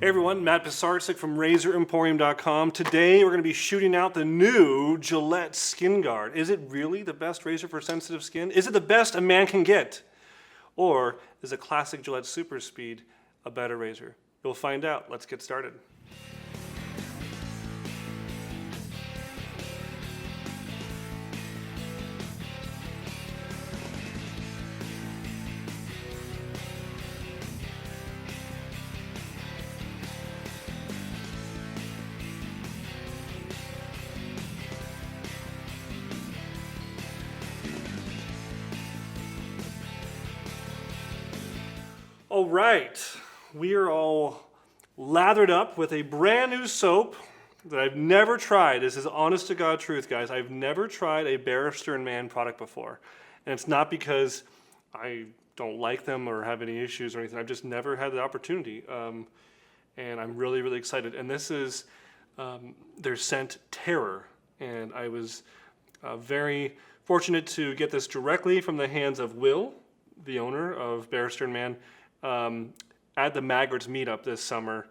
Hey everyone, Matt Pisarcik from RazorEmporium.com. Today we're going to be shooting out the new Gillette Skinguard. Is it really the best razor for sensitive skin? Is it the best a man can get? Or is a classic Gillette Super Speed a better razor? You'll find out. Let's get started. All right, we are all lathered up with a brand new soap that I've never tried. This is honest to God truth, guys. I've never tried a Barrister & Mann product before. And it's not because I don't like them or have any issues or anything. I've just never had the opportunity. And I'm really, really excited. And this is their scent Terror. And I was very fortunate to get this directly from the hands of Will, the owner of Barrister & Mann, at the Maggards meetup this summer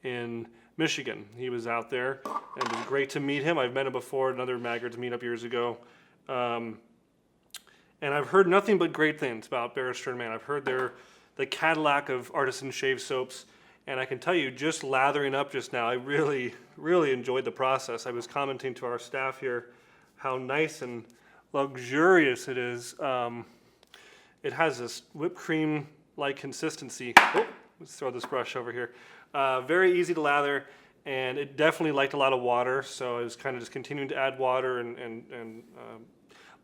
in Michigan. He was out there, and it was great to meet him. I've met him before at another Maggards meetup years ago. And I've heard nothing but great things about Barrister & Mann. I've heard they're the Cadillac of artisan shave soaps, and I can tell you, just lathering up just now, I really, really enjoyed the process. I was commenting to our staff here how nice and luxurious it is. It has this whipped cream like consistency. Oh, let's throw this brush over here. Very easy to lather, and it definitely liked a lot of water, so I was kind of just continuing to add water and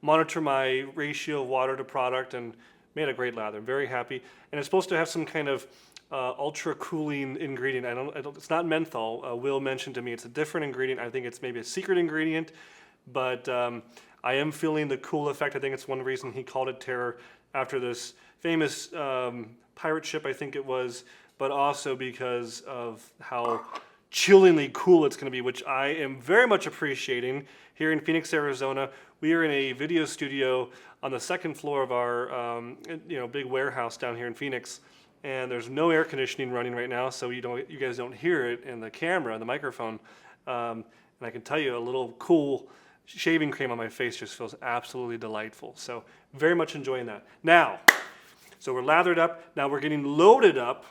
monitor my ratio of water to product, and made a great lather. Very happy. And it's supposed to have some kind of ultra cooling ingredient. It's not menthol. Will mentioned to me it's a different ingredient. I think it's maybe a secret ingredient, but I am feeling the cool effect. I think it's one reason he called it Terror, after this famous pirate ship, I think it was, but also because of how chillingly cool it's going to be, which I am very much appreciating. Here in Phoenix, Arizona, we are in a video studio on the second floor of our big warehouse down here in Phoenix, and there's no air conditioning running right now, so you guys don't hear it in the camera, the microphone. And I can tell you, a little cool shaving cream on my face just feels absolutely delightful. So very much enjoying that. Now, so we're lathered up. Now we're getting loaded up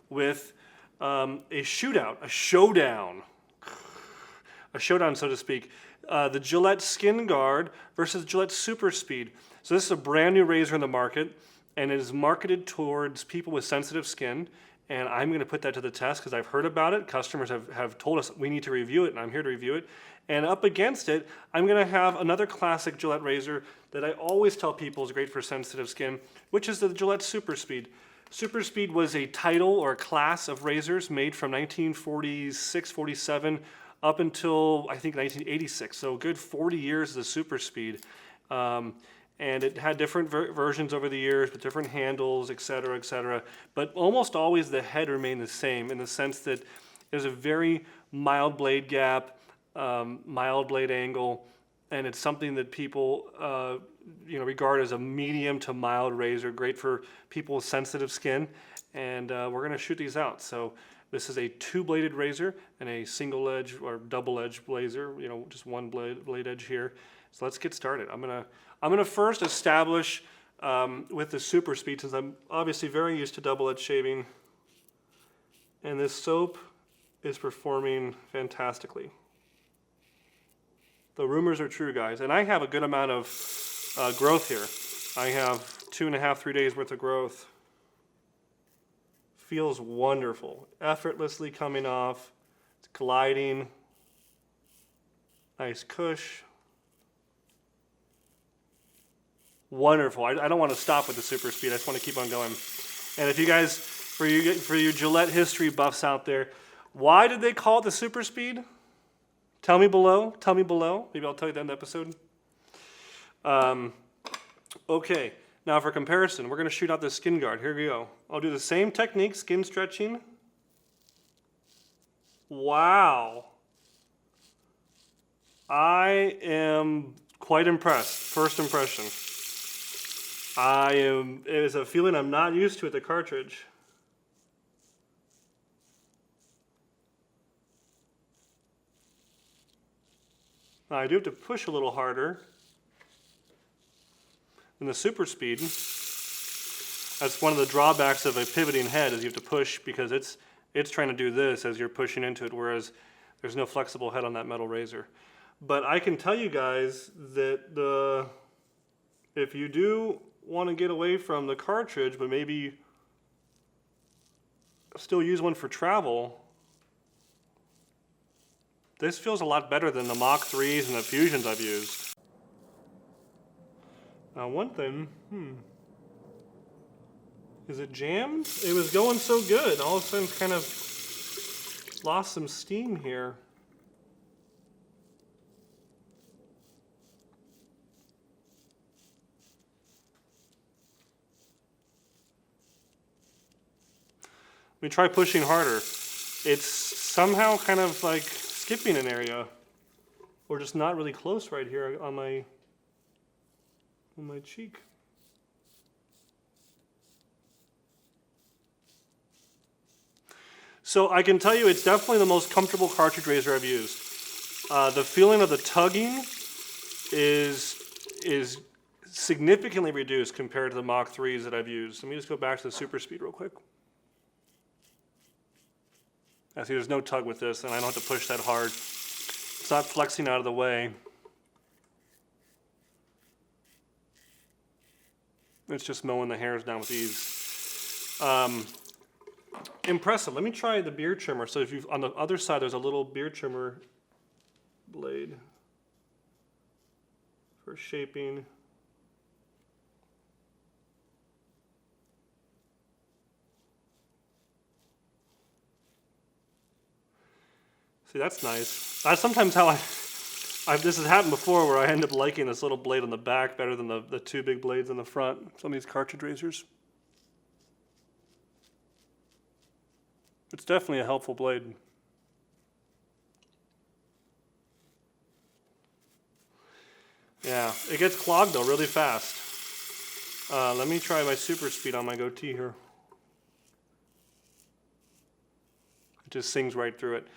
with a shootout, a showdown, so to speak. The Gillette Skinguard versus Gillette Super Speed. So this is a brand new razor in the market, and it is marketed towards people with sensitive skin. And I'm going to put that to the test because I've heard about it. Customers have told us we need to review it, and I'm here to review it. And up against it, I'm going to have another classic Gillette razor that I always tell people is great for sensitive skin, which is the Gillette Super Speed. Super Speed was a title or a class of razors made from 1946, 47 up until I think 1986. So a good 40 years of the Super Speed. And it had different versions over the years with different handles, et cetera, but almost always the head remained the same in the sense that there's a very mild blade gap, mild blade angle, and it's something that people regard as a medium to mild razor, great for people with sensitive skin, and we're going to shoot these out. So this is a two-bladed razor and a single edge or double edge razor, just one blade edge here. So let's get started. I'm gonna first establish with the Super Speed, since I'm obviously very used to double edge shaving, and this soap is performing fantastically. The rumors are true, guys, and I have a good amount of growth here. I have 2.5, 3 days worth of growth. Feels wonderful, effortlessly coming off. It's gliding. Nice cush. Wonderful. I don't want to stop with the Super Speed. I just want to keep on going. And if you guys, for you Gillette history buffs out there, why did they call it the Super Speed? Tell me below. Maybe I'll tell you that in the episode. Okay, now for comparison, we're going to shoot out this Skinguard. Here we go. I'll do the same technique, skin stretching. Wow. I am quite impressed. First impression. It is a feeling I'm not used to at the Cartridge. Now I do have to push a little harder than the Super Speed. That's one of the drawbacks of a pivoting head, is you have to push because it's trying to do this as you're pushing into it, whereas there's no flexible head on that metal razor. But I can tell you guys that if you do want to get away from the cartridge, but maybe still use one for travel, this feels a lot better than the Mach 3s and the Fusions I've used. Now one thing, is it jammed? It was going so good. All of a sudden kind of lost some steam here. Let me try pushing harder. It's somehow kind of like skipping an area, or just not really close right here on my cheek. So I can tell you it's definitely the most comfortable cartridge razor I've used. The feeling of the tugging is significantly reduced compared to the Mach 3s that I've used. Let me just go back to the Super Speed real quick. I see there's no tug with this, and I don't have to push that hard. It's not flexing out of the way. It's just mowing the hairs down with ease. Impressive. Let me try the beard trimmer. So if you, on the other side, there's a little beard trimmer blade for shaping. See, that's nice. That's sometimes how this has happened before, where I end up liking this little blade on the back better than the two big blades in the front. Some of these cartridge razors. It's definitely a helpful blade. Yeah, it gets clogged though really fast. Let me try my Super Speed on my goatee here. It just sings right through it.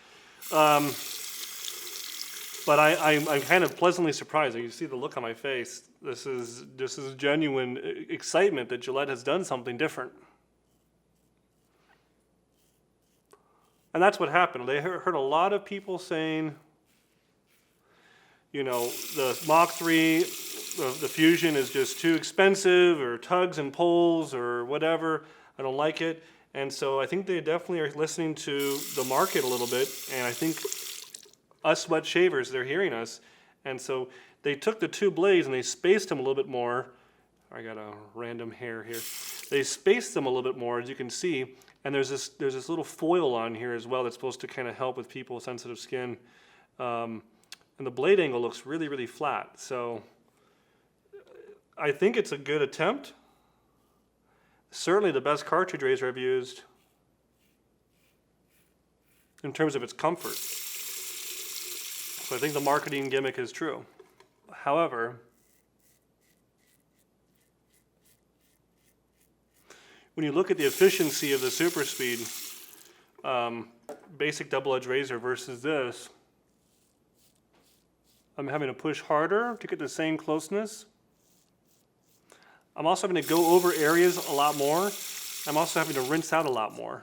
But I'm kind of pleasantly surprised. You see the look on my face. This is genuine excitement that Gillette has done something different. And that's what happened. They heard a lot of people saying, you know, the Mach 3, the Fusion is just too expensive, or tugs and pulls, or whatever. I don't like it. And so I think they definitely are listening to the market a little bit. And I think us wet shavers, they're hearing us. And so they took the two blades and they spaced them a little bit more. I got a random hair here. They spaced them a little bit more, as you can see. And there's this little foil on here as well that's supposed to kind of help with people with sensitive skin. And the blade angle looks really, really flat. So I think it's a good attempt. Certainly the best cartridge razor I've used in terms of its comfort. So I think the marketing gimmick is true. However, when you look at the efficiency of the Super Speed basic double-edged razor versus this, I'm having to push harder to get the same closeness. I'm also having to go over areas a lot more. I'm also having to rinse out a lot more.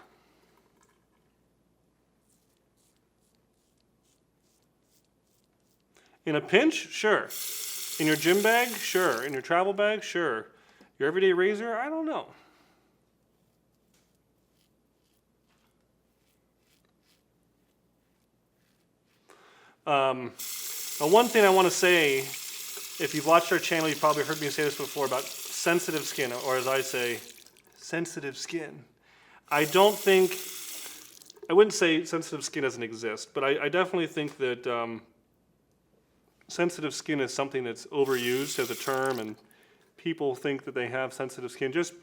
In a pinch? Sure. In your gym bag? Sure. In your travel bag? Sure. Your everyday razor? I don't know. Now one thing I want to say, if you've watched our channel, you've probably heard me say this before about sensitive skin, or as I say, sensitive skin. I wouldn't say sensitive skin doesn't exist, but I definitely think that sensitive skin is something that's overused as a term, and people think that they have sensitive skin. Just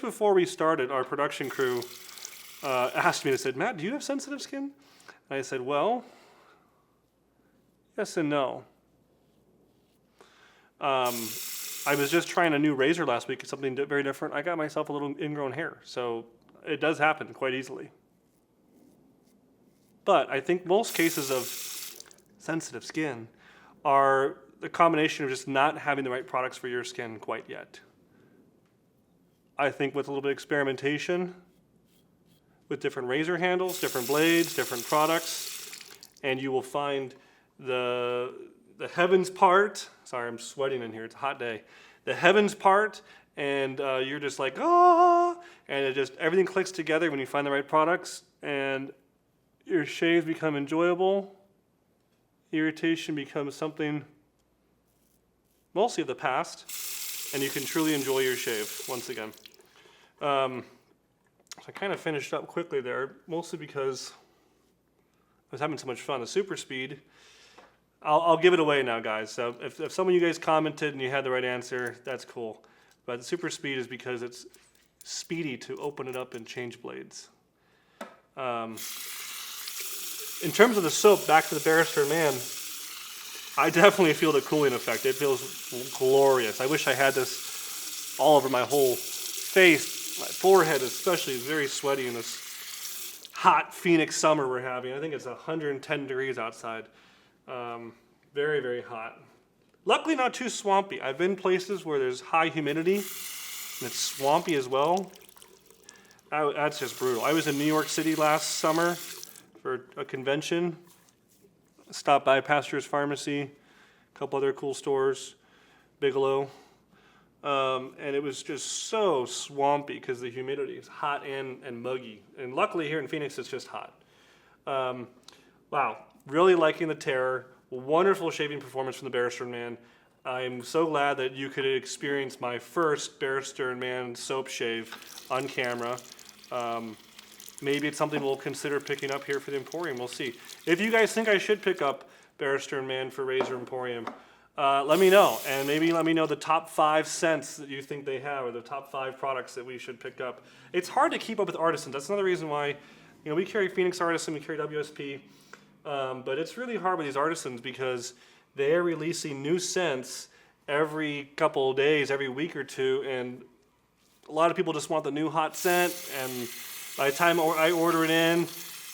before we started, our production crew asked me, they said, "Matt, do you have sensitive skin?" And I said, well, yes and no. I was just trying a new razor last week, something very different. I got myself a little ingrown hair, so it does happen quite easily. But I think most cases of sensitive skin are the combination of just not having the right products for your skin quite yet. I think with a little bit of experimentation, with different razor handles, different blades, different products, and you will find the heavens part. Sorry, I'm sweating in here, it's a hot day. The heavens part, and you're just like, ah, and it just, everything clicks together when you find the right products, and your shaves become enjoyable. Irritation becomes something mostly of the past, and you can truly enjoy your shave once again. So I kind of finished up quickly there, mostly because I was having so much fun. The Super Speed, I'll give it away now, guys. So if some of you guys commented and you had the right answer, that's cool. But the Super Speed is because it's speedy to open it up and change blades. In terms of the soap, back to the Barrister Man, I definitely feel the cooling effect. It feels glorious. I wish I had this all over my whole face. My forehead especially is very sweaty in this hot Phoenix summer we're having. I think it's 110 degrees outside. Very, very hot. Luckily not too swampy. I've been places where there's high humidity and it's swampy as well. That's just brutal. I was in New York City last summer for a convention. Stopped by Pastor's Pharmacy, a couple other cool stores, Bigelow. And it was just so swampy because the humidity is hot and muggy. And luckily here in Phoenix it's just hot. Wow, really liking the Terror. Wonderful shaving performance from the Barrister Man. I'm so glad that you could experience my first Barrister Man soap shave on camera. Maybe it's something we'll consider picking up here for the Emporium. We'll see. If you guys think I should pick up Barrister Man for Razor Emporium, let me know. And maybe let me know the top 5 scents that you think they have, or the top 5 products that we should pick up. It's hard to keep up with artisans. That's another reason why, we carry Phoenix Artisan, we carry WSP, but it's really hard with these artisans because they're releasing new scents every couple of days, every week or two, and a lot of people just want the new hot scent, and by the time I order it in,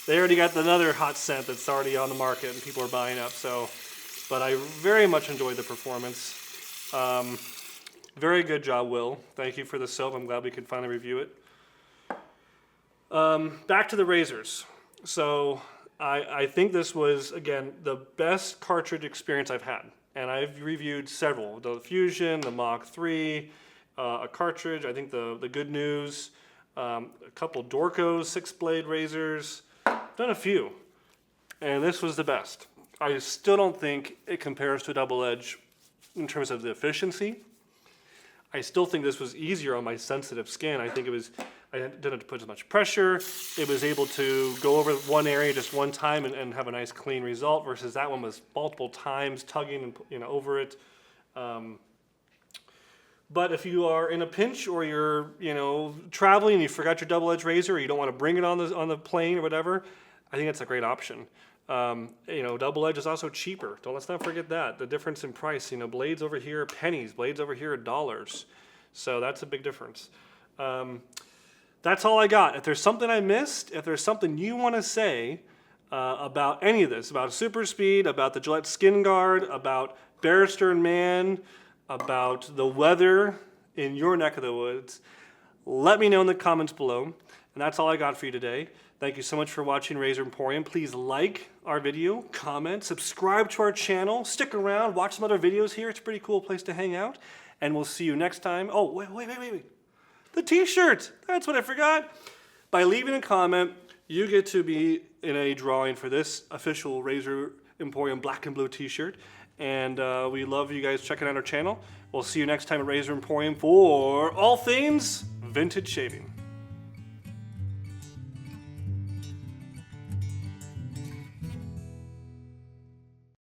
they already got another hot scent that's already on the market and people are buying up. So, but I very much enjoyed the performance. Very good job, Will. Thank you for the soap. I'm glad we could finally review it. Back to the razors. So I think this was, again, the best cartridge experience I've had. And I've reviewed several, the Fusion, the Mach 3, a cartridge, I think the Good News, a couple Dorcos 6-blade razors, done a few, and this was the best. I still don't think it compares to a double edge in terms of the efficiency. I still think this was easier on my sensitive skin. I think I didn't have to put as much pressure. It was able to go over one area just one time and have a nice clean result, versus that one was multiple times tugging and over it. But if you are in a pinch, or you're traveling and you forgot your double-edged razor, or you don't want to bring it on the plane or whatever, I think that's a great option. Double edge is also cheaper. Let's not forget that. The difference in price. Blades over here are pennies, blades over here are dollars. So that's a big difference. That's all I got. If there's something I missed, if there's something you want to say about any of this, about Super Speed, about the Gillette Skinguard, about Barrister Man, about the weather in your neck of the woods, let me know in the comments below. And that's all I got for you today. Thank you so much for watching Razor Emporium. Please like our video, comment, subscribe to our channel, stick around, watch some other videos here. It's a pretty cool place to hang out. And we'll see you next time. Oh, wait. The t-shirt, that's what I forgot. By leaving a comment, you get to be in a drawing for this official Razor Emporium black and blue t-shirt. And we love you guys checking out our channel. We'll see you next time at Razor Emporium for all things vintage shaving.